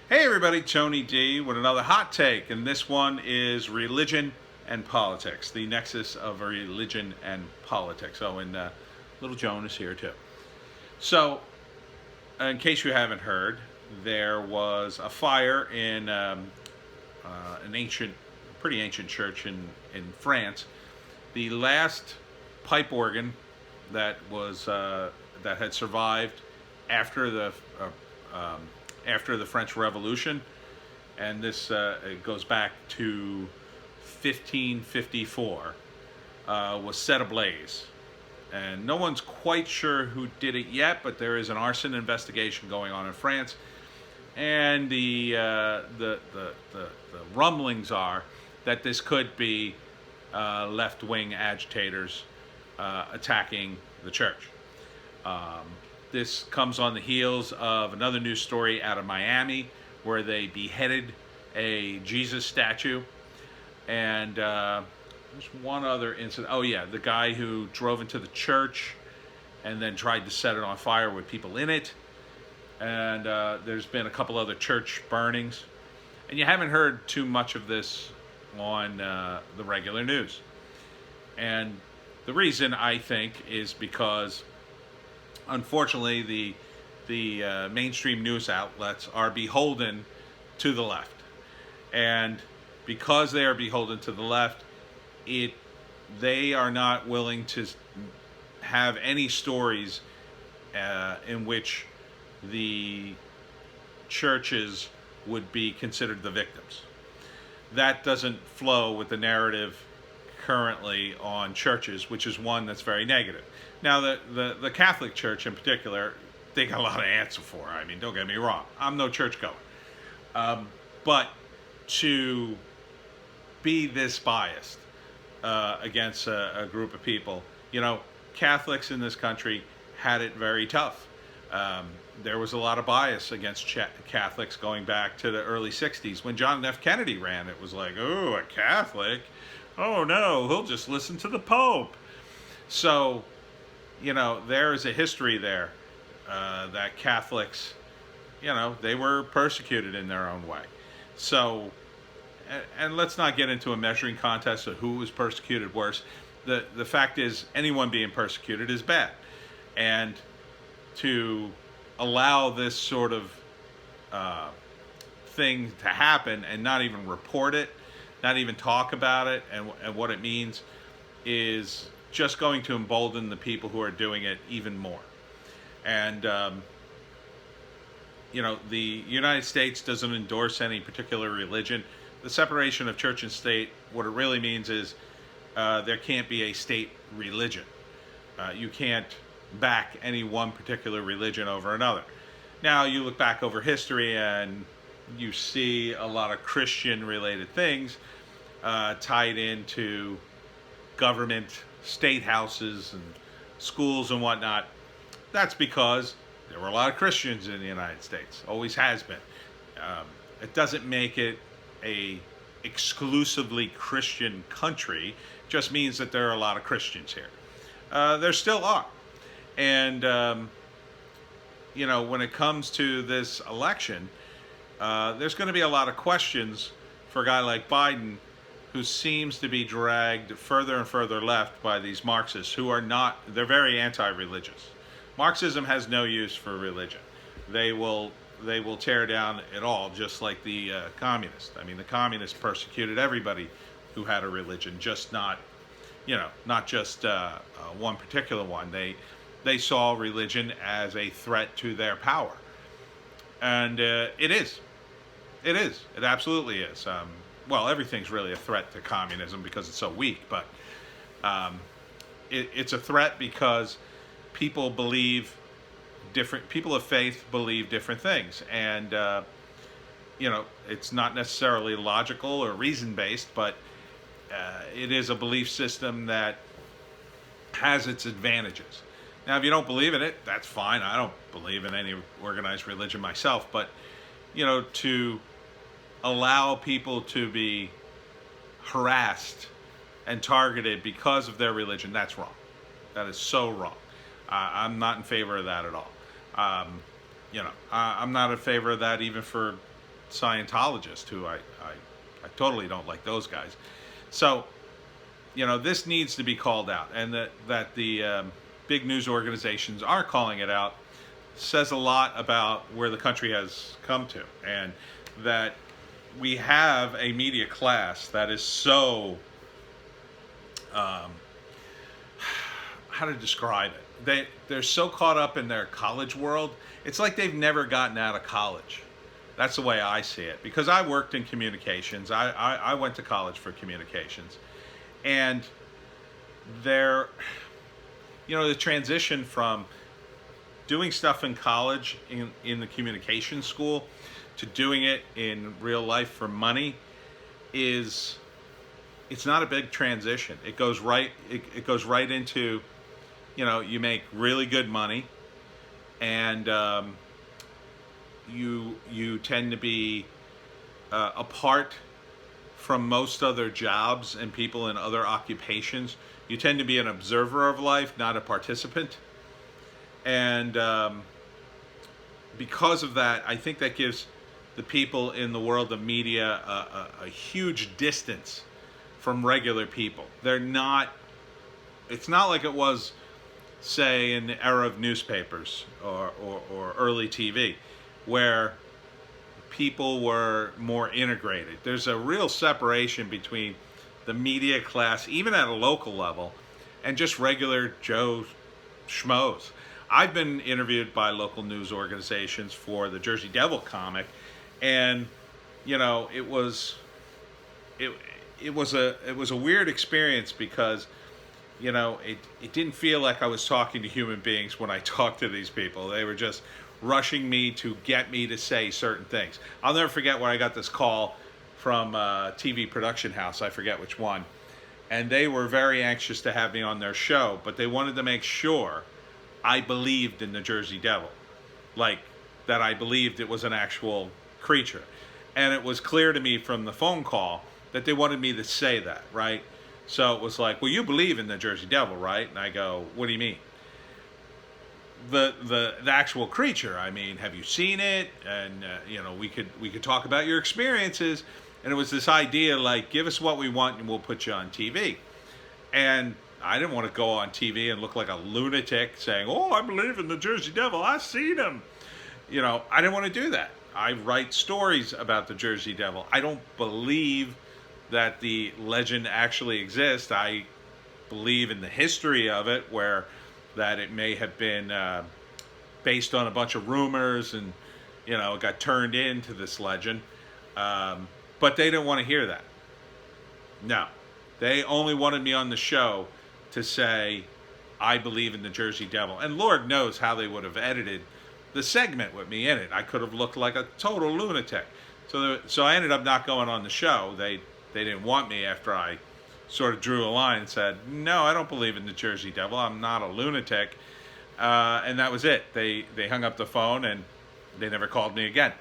Hey everybody, Tony D with another hot take, and this one is religion and politics, the nexus of religion and politics. Oh, and little Joan is here too. So, in case you haven't heard, there was a fire in an pretty ancient church in France. The last pipe organ that was that had survived after the French Revolution, and this it goes back to 1554, was set ablaze. And no one's quite sure who did it yet, but there is an arson investigation going on in France, and the rumblings are that this could be left-wing agitators attacking the church. This comes on the heels of another news story out of Miami where they beheaded a Jesus statue. And there's one other incident. Oh, yeah, the guy who drove into the church and then tried to set it on fire with people in it. And there's been a couple other church burnings. And you haven't heard too much of this on the regular news. And the reason, I think, is because unfortunately, the mainstream news outlets are beholden to the left, and because they are beholden to the left, they are not willing to have any stories in which the churches would be considered the victims. That doesn't flow with the narrative currently on churches, which is one that's very negative. Now, the Catholic Church in particular, they got a lot of answer for. I mean, don't get me wrong. I'm no churchgoer. But to be this biased against a group of people, Catholics in this country had it very tough. There was a lot of bias against Catholics going back to the early 60s. When John F. Kennedy ran, it was like, oh, a Catholic? Oh, no, he'll just listen to the Pope. So, there is a history there that Catholics, they were persecuted in their own way. So, and let's not get into a measuring contest of who was persecuted worse. The fact is, anyone being persecuted is bad. And to allow this sort of thing to happen and not even report it, not even talk about it and what it means, is just going to embolden the people who are doing it even more. And, the United States doesn't endorse any particular religion. The separation of church and state, what it really means is there can't be a state religion. You can't back any one particular religion over another. Now, you look back over history and you see a lot of Christian-related things tied into government, state houses, and schools and whatnot. That's because there were a lot of Christians in the United States. Always has been. It doesn't make it a exclusively Christian country. It just means that there are a lot of Christians here. There still are. And, when it comes to this election, there's going to be a lot of questions for a guy like Biden, who seems to be dragged further and further left by these Marxists who are not, they're very anti-religious. Marxism has no use for religion. They will tear down it all, just like the communists. I mean, the communists persecuted everybody who had a religion, just not just one particular one. They saw religion as a threat to their power. And it is. It is. It absolutely is. Well, everything's really a threat to communism because it's so weak, but it's a threat because people of faith believe different things. And, it's not necessarily logical or reason-based, but it is a belief system that has its advantages. Now, if you don't believe in it, that's fine. I don't believe in any organized religion myself, but, to allow people to be harassed and targeted because of their religion, that's wrong. That is so wrong. I'm not in favor of that at all. I'm not in favor of that even for Scientologist, who I totally don't like those guys. So, this needs to be called out, and that the big news organizations are calling it out says a lot about where the country has come to, and that we have a media class that is so, how to describe it? They're so caught up in their college world. It's like they've never gotten out of college. That's the way I see it, because I worked in communications. I went to college for communications, and the transition from doing stuff in college in the communication school to doing it in real life for money it's not a big transition. It goes right into, you make really good money, and you tend to be apart from most other jobs and people in other occupations. You tend to be an observer of life, not a participant. And because of that, I think that gives the people in the world of media a huge distance from regular people. It's not like it was, say, in the era of newspapers or early TV, where people were more integrated. There's a real separation between the media class, even at a local level, and just regular Joe Schmoes. I've been interviewed by local news organizations for the Jersey Devil comic, and it was a weird experience, because it didn't feel like I was talking to human beings when I talked to these people. They were just rushing me to get me to say certain things. I'll never forget when I got this call from a TV production house, I forget which one, and they were very anxious to have me on their show, but they wanted to make sure I believed in the Jersey Devil, like that I believed it was an actual creature. And it was clear to me from the phone call that they wanted me to say that, right? So it was like, well, you believe in the Jersey Devil, right? And I go, what do you mean? The actual creature. I mean, have you seen it? And we could talk about your experiences. And it was this idea, like, give us what we want and we'll put you on TV. And I didn't want to go on TV and look like a lunatic saying, oh, I believe in the Jersey Devil, I've seen him. I didn't want to do that. I write stories about the Jersey Devil. I don't believe that the legend actually exists. I believe in the history of it, where that it may have been based on a bunch of rumors, and it got turned into this legend. But they didn't want to hear that. No, they only wanted me on the show to say I believe in the Jersey Devil, and Lord knows how they would have edited the segment with me in it. I could have looked like a total lunatic. So I ended up not going on the show. They didn't want me after I sort of drew a line and said, no, I don't believe in the Jersey Devil. I'm not a lunatic. And that was it. They hung up the phone and they never called me again.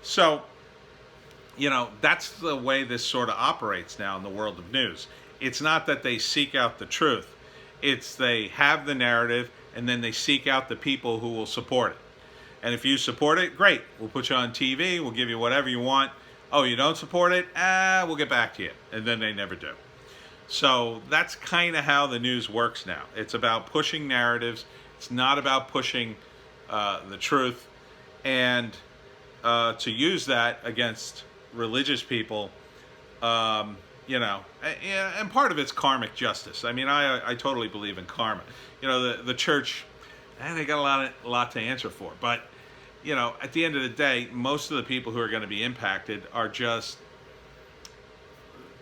So, that's the way this sort of operates now in the world of news. It's not that they seek out the truth. It's they have the narrative, and then they seek out the people who will support it. And if you support it, great. We'll put you on TV. We'll give you whatever you want. Oh, you don't support it? We'll get back to you. And then they never do. So that's kind of how the news works now. It's about pushing narratives. It's not about pushing the truth. And to use that against religious people, and part of it's karmic justice. I mean, I totally believe in karma. The church, they got a lot to answer for. But, at the end of the day, most of the people who are going to be impacted are just,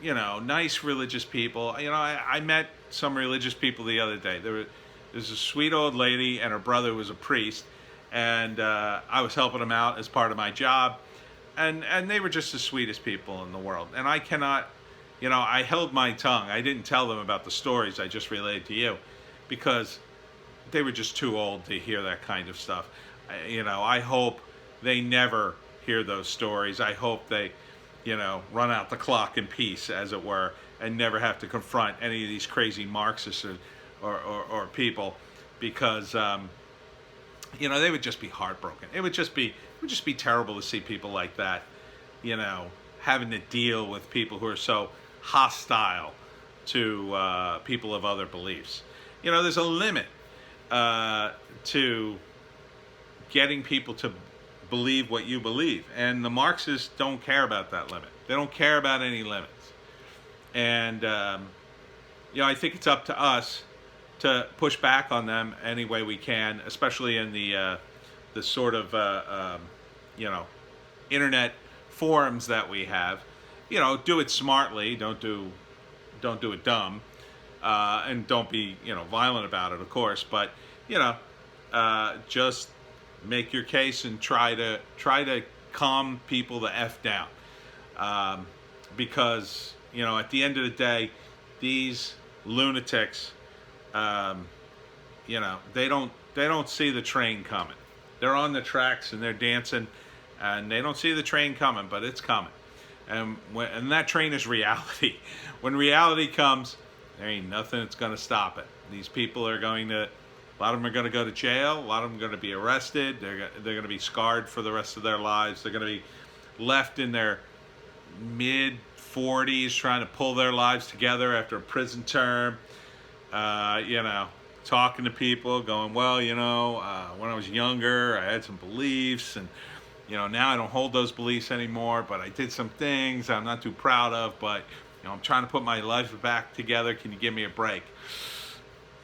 nice religious people. I met some religious people the other day. There's a sweet old lady and her brother was a priest, and I was helping them out as part of my job. And they were just the sweetest people in the world. And I cannot, I held my tongue. I didn't tell them about the stories I just relayed to you, because they were just too old to hear that kind of stuff. I hope they never hear those stories. I hope they, run out the clock in peace, as it were, and never have to confront any of these crazy Marxists or people, because, they would just be heartbroken. It would just be terrible to see people like that, having to deal with people who are so hostile to people of other beliefs. There's a limit to getting people to believe what you believe, and the Marxists don't care about that limit. They don't care about any limits, and I think it's up to us to push back on them any way we can, especially in the sort of internet forums that we have. Do it smartly. Don't do it dumb, and don't be violent about it, of course. But just make your case and try to calm people the F down, because at the end of the day, these lunatics, they don't see the train coming. They're on the tracks and they're dancing, and they don't see the train coming, but it's coming. And that train is reality. When reality comes, there ain't nothing that's going to stop it. These people are a lot of them are going to go to jail. A lot of them are going to be arrested. They're going to be scarred for the rest of their lives. They're going to be left in their mid-40s trying to pull their lives together after a prison term. Talking to people, going, well, when I was younger, I had some beliefs, and now I don't hold those beliefs anymore, but I did some things I'm not too proud of, but I'm trying to put my life back together. Can you give me a break?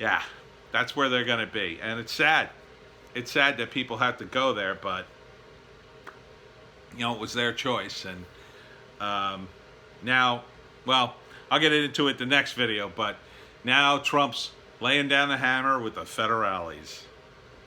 Yeah, that's where they're going to be. And it's sad. It's sad that people have to go there, but it was their choice. And now, well, I'll get into it the next video, but now Trump's laying down the hammer with the federales.